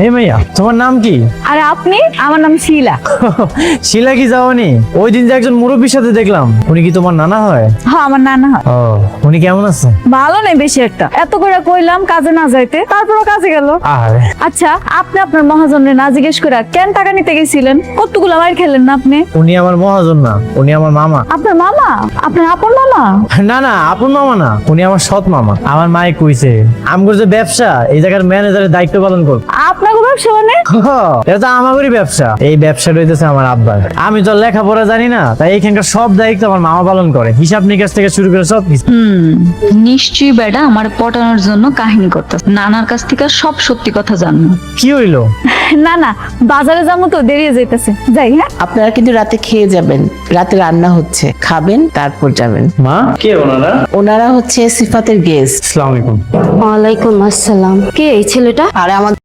হে মাইয়া, তোমার নাম কি? আর আপনি? আমার নাম শিলা। শিলা কি যাওনি? ওই দিন যে একজন মুরব্বীর সাথে দেখলাম, উনি কি তোমার নানা হয়? হ্যাঁ, আমার নানা হয়। ও, উনি কেমন আছে? ভালো নেই বেশি একটা, এত করে কইলাম কাজে না যাইতে, তারপরও কাজে গেল। আরে আচ্ছা, আপনি আপনার মহাজনের না জিজ্ঞেস করে কেন টাকা নিতে গেছিলেন? কতগুলো মার খেলেন না আপনি? উনি আমার মহাজন না, উনি আমার মামা। আপনার মামা? আপনার আপন মামা? না না, আপন মামা না, উনি আমার সৎ মামা। আমার মায়ে কইছে আমগর যে ব্যবসা, এই জায়গার ম্যানেজারের দায়িত্ব পালন করব। আপনার ব্যবসা মানে? এটা তো আমাদেরই ব্যবসা। এই ব্যবসা রইতেছে আমার আব্বার। আমি তো লেখাপড়া জানি না, তাই এইখানকার সব দায়িত্ব আমার মামা পালন করে, হিসাব নিকাশ থেকে শুরু করে সব কিছু। নিশ্চয়ই বেটা আমার পটানোর জন্য কাহিনী করতে নানার কাছ থেকে সব সত্যি কথা জানবো। কি হইলো? না না, বাজারে যাবো তো, দেরিয়ে যাইতেছে, যাই। হ্যাঁ, আপনারা কিন্তু রাতে খেয়ে যাবেন, রাতে রান্না হচ্ছে, খাবেন তারপর যাবেন। মা কে ওনারা? ওনারা হচ্ছে সিফাতের গেস্ট। আসসালামু আলাইকুম। ওয়ালাইকুম আসসালাম। কে এই ছেলেটা? আর আমাদের